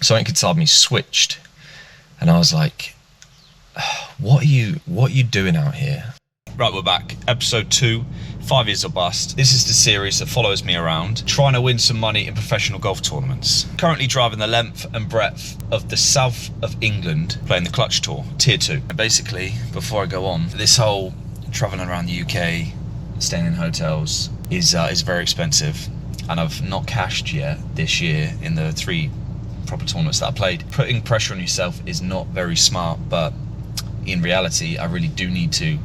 something inside me switched, and I was like, what are you doing out here? Right, we're back. Episode 2, 5 years or bust. This is the series that follows me around, trying to win some money in professional golf tournaments. Currently driving the length and breadth of the south of England, playing the Clutch Tour, Tier 2. And basically, before I go on, this whole traveling around the UK, staying in hotels, is very expensive. And I've not cashed yet this year in the 3 proper tournaments that I played. Putting pressure on yourself is not very smart, but in reality, I really do need to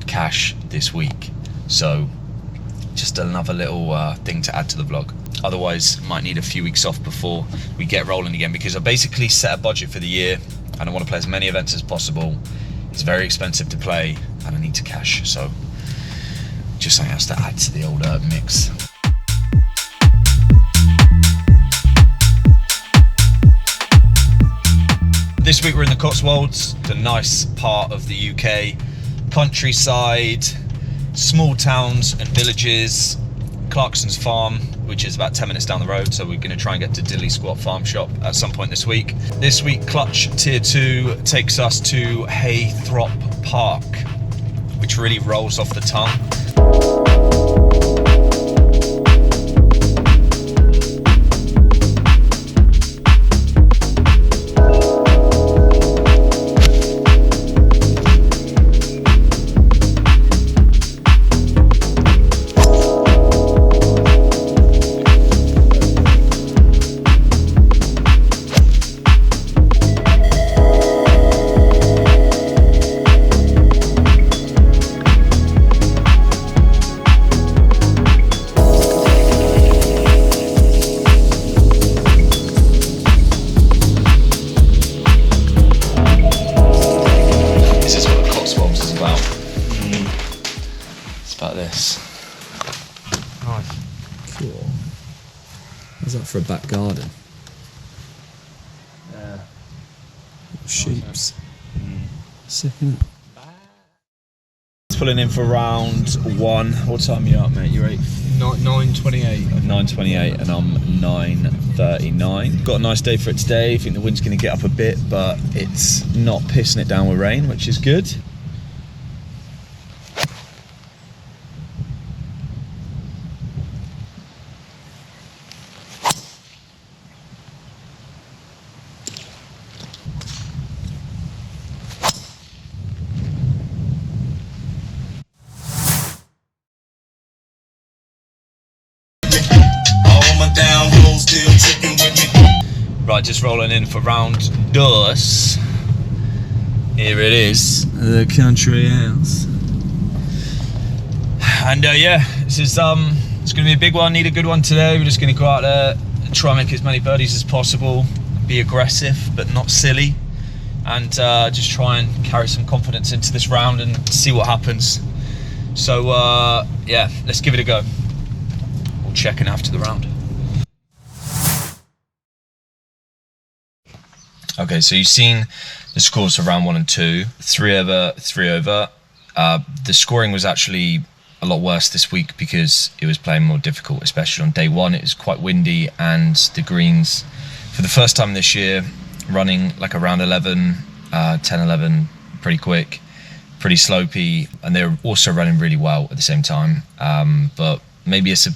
cash this week. So just another little thing to add to the vlog. Otherwise, might need a few weeks off before we get rolling again, because I basically set a budget for the year and I want to play as many events as possible. It's very expensive to play and I need to cash, so just something else to add to the old mix. This week we're in the Cotswolds, the nice part of the UK, countryside, small towns and villages. Clarkson's Farm, which is about 10 minutes down the road, so we're going to try and get to Dilly Squat Farm Shop at some point this week. This week, Clutch Tier 2 takes us to Heythrop Park, which really rolls off the tongue. How's that for a back garden? Yeah. Sheeps. Sick, isn't it? Pulling in for round 1. What time are you up, mate? You're 9:28. 9:28 and I'm 9:39. Got a nice day for it today. I think the wind's going to get up a bit, but it's not pissing it down with rain, which is good. Right, just rolling in for round 2. Here it is, the country house. And yeah, this is it's gonna be a big one. Need a good one today. We're just gonna go out there, try and make as many birdies as possible, be aggressive but not silly, and just try and carry some confidence into this round and see what happens. So yeah, let's give it a go. We'll check in after the round. Okay, so you've seen the scores for round 1 and 2, 3 over, 3 over. The scoring was actually a lot worse this week because it was playing more difficult, especially on day 1. It was quite windy, and the greens, for the first time this year, running like around 11, 10, 11, pretty quick, pretty slopey, and they were also running really well at the same time. But maybe it's a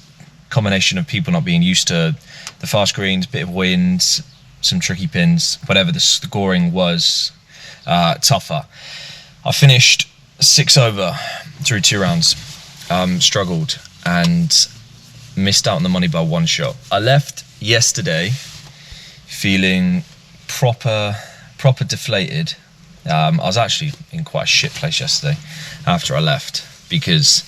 combination of people not being used to the fast greens, bit of wind, some tricky pins, whatever. The scoring was tougher. I finished 6 over through 2 rounds. Struggled and missed out on the money by 1 shot. I left yesterday feeling proper deflated. I was actually in quite a shit place yesterday after I left because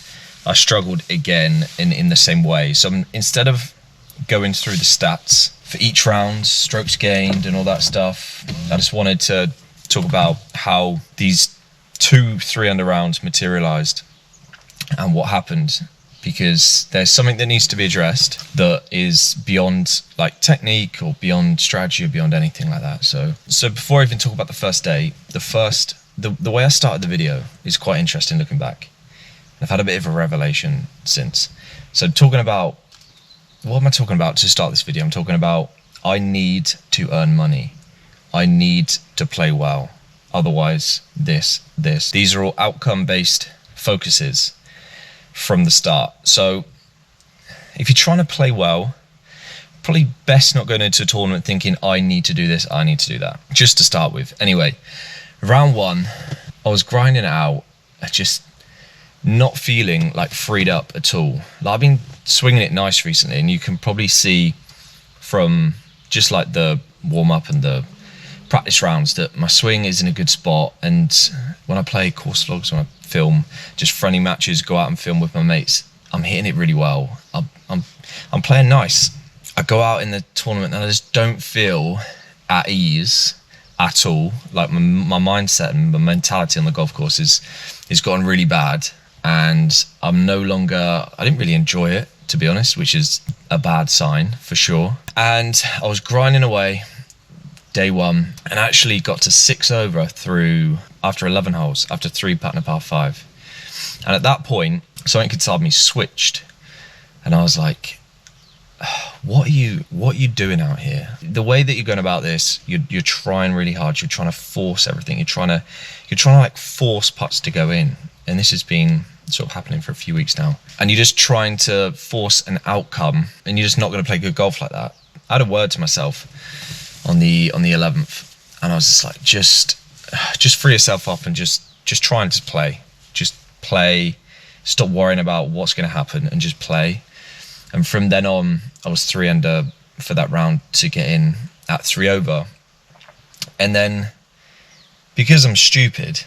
I struggled again in the same way. So instead of going through the stats for each round, strokes gained and all that stuff, I just wanted to talk about how these 2-3 under rounds materialized and what happened, because there's something that needs to be addressed that is beyond like technique or beyond strategy or beyond anything like that. So before I even talk about the first day, the way I started the video is quite interesting looking back. I've had a bit of a revelation since. So talking about, what am I talking about to start this video? I'm talking about I need to earn money. I need to play well. Otherwise, this. These are all outcome-based focuses from the start. So if you're trying to play well, probably best not going into a tournament thinking, I need to do this, I need to do that, just to start with. Anyway, round one, I was grinding it out, just not feeling like freed up at all. Like, I've been swinging it nice recently, and you can probably see from just like the warm-up and the practice rounds that my swing is in a good spot. And when I play course vlogs, when I film just friendly matches, go out and film with my mates, I'm hitting it really well. I'm playing nice. I go out in the tournament and I just don't feel at ease at all. Like my mindset and my mentality on the golf course is gotten really bad, and I'm no longer, I didn't really enjoy it, to be honest, which is a bad sign for sure. And I was grinding away day one, and actually got to 6 over through after 11 holes, after 3 putt and a par 5. And at that point, something inside me switched, and I was like, what are you doing out here? The way that you're going about this, you're trying really hard. You're trying to force everything. You're trying to like force putts to go in, and this has been sort of happening for a few weeks now. And you're just trying to force an outcome, and you're just not going to play good golf like that. I had a word to myself on the 11th, and I was just like, just free yourself up and just trying to play. Just play. Stop worrying about what's going to happen and just play. And from then on, I was 3 under for that round to get in at 3 over. And then, because I'm stupid,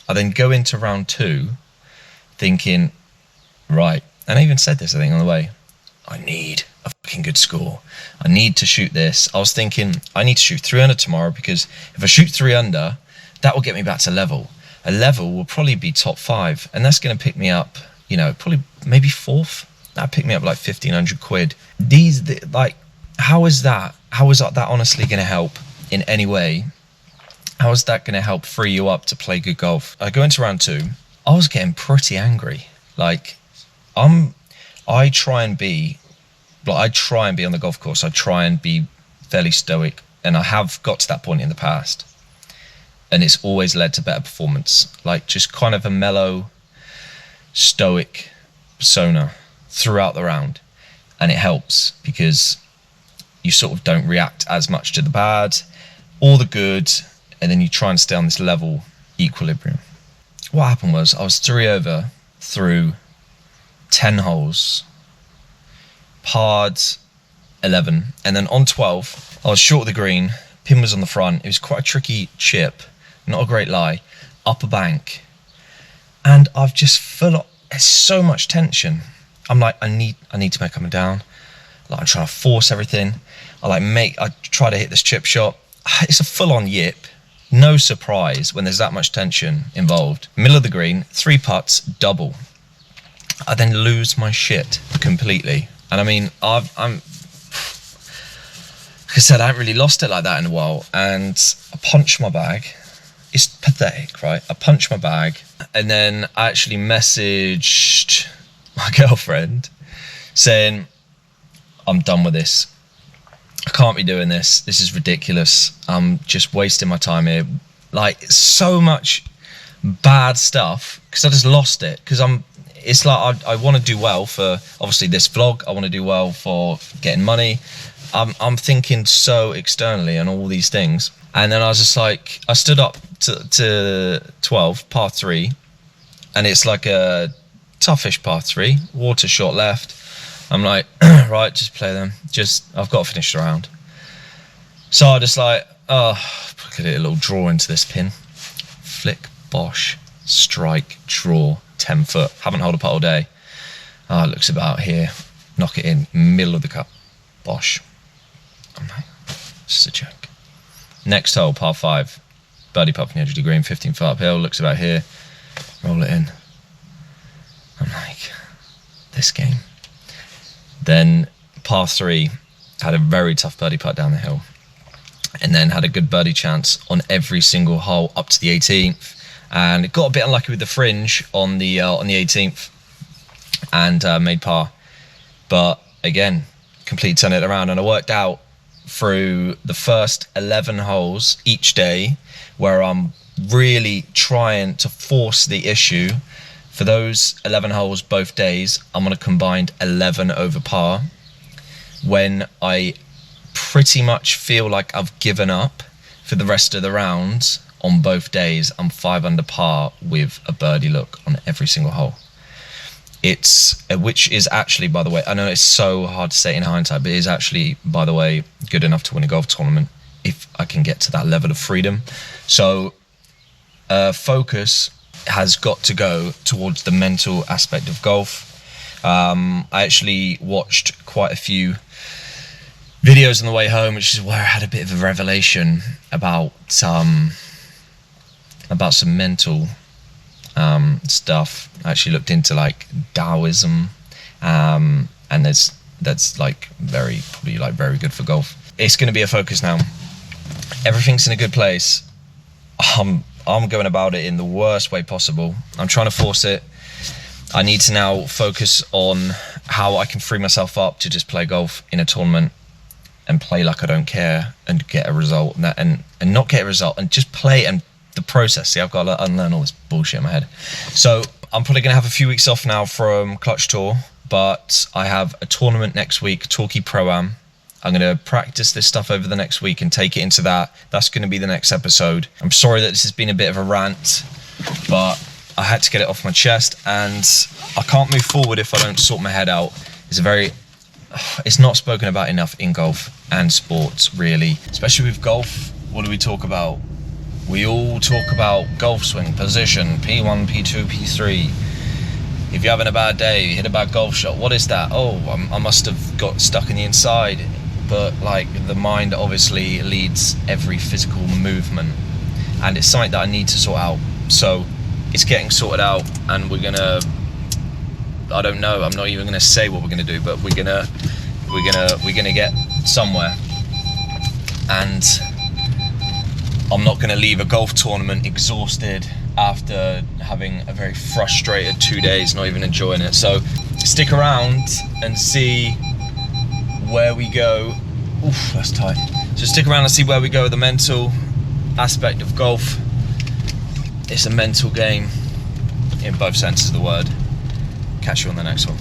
I then go into round 2 thinking, right, and I even said this, I think, on the way, I need a fucking good score. I need to shoot this. I was thinking, I need to shoot 3 under tomorrow, because if I shoot 3 under, that will get me back to level. A level will probably be top 5, and that's going to pick me up, probably maybe 4th. That picked me up like 1,500 quid. How is that honestly going to help in any way? How is that going to help free you up to play good golf? I go into round 2. I was getting pretty angry. Like, I try and be on the golf course. I try and be fairly stoic, and I have got to that point in the past, and it's always led to better performance. Like, just kind of a mellow, stoic persona throughout the round, and it helps because you sort of don't react as much to the bad or the good, and then you try and stay on this level equilibrium. What happened was, I was 3 over through 10 holes, parred 11, and then on 12 I was short of the green, pin was on the front, it was quite a tricky chip, not a great lie, up a bank, and I've just there's so much tension. I'm like, I need to make coming down. Like, I'm trying to force everything. I try to hit this chip shot. It's a full-on yip. No surprise when there's that much tension involved. Middle of the green, 3 putts, double. I then lose my shit completely. And I mean, like I said, I haven't really lost it like that in a while. And I punched my bag. It's pathetic, right? I punched my bag, and then I actually messaged my girlfriend saying, I'm done with this. I can't be doing this. This is ridiculous. I'm just wasting my time here. Like, so much bad stuff, because I just lost it. Because it's like I want to do well for, obviously, this vlog. I want to do well for getting money. I'm thinking so externally and all these things. And then I was just like, I stood up to 12, par 3, and it's like a toughish par 3, water shot left. I'm like, right, just play them. I've got to finish the round. So I just like, put a little draw into this pin. Flick, bosh, strike, draw, 10 foot. Haven't held a putt all day. It looks about here. Knock it in, middle of the cup. Bosh. I'm like, just a joke. Next hole, par 5. Birdie putt from the edge of the green, 15 foot uphill. Looks about here. Roll it in. I'm like, this game. Then par 3, had a very tough birdie putt down the hill, and then had a good birdie chance on every single hole up to the 18th, and it got a bit unlucky with the fringe on the 18th, and made par. But again, completely turned it around, and I worked out through the first 11 holes each day, where I'm really trying to force the issue. For those 11 holes both days, I'm going to combine 11 over par. When I pretty much feel like I've given up for the rest of the rounds, on both days, I'm 5 under par with a birdie look on every single hole. Which is actually, by the way, I know it's so hard to say in hindsight, but it is actually, by the way, good enough to win a golf tournament if I can get to that level of freedom. So focus has got to go towards the mental aspect of golf. I actually watched quite a few videos on the way home, which is where I had a bit of a revelation about some mental stuff. I actually looked into like Taoism, and that's like very good for golf. It's going to be a focus now. Everything's in a good place. I'm going about it in the worst way possible. I'm trying to force it. I need to now focus on how I can free myself up to just play golf in a tournament and play like I don't care and get a result, and not get a result and just play and the process. See, I've got to unlearn all this bullshit in my head. So I'm probably going to have a few weeks off now from Clutch Tour, but I have a tournament next week, Torquay Pro-Am. I'm going to practice this stuff over the next week and take it into that. That's going to be the next episode. I'm sorry that this has been a bit of a rant, but I had to get it off my chest, and I can't move forward if I don't sort my head out. It's not spoken about enough in golf and sports, really. Especially with golf, what do we talk about? We all talk about golf swing, position, P1, P2, P3. If you're having a bad day, you hit a bad golf shot, what is that? Oh, I must have got stuck in the inside. But like, the mind obviously leads every physical movement, and it's something that I need to sort out. So it's getting sorted out, and we're gonna, I don't know, I'm not even gonna say what we're gonna do, but we're gonna get somewhere. And I'm not gonna leave a golf tournament exhausted after having a very frustrated 2 days, not even enjoying it. So stick around and see where we go. Oof, that's tight. So stick around and see where we go with the mental aspect of golf. It's a mental game in both senses of the word. Catch you on the next one.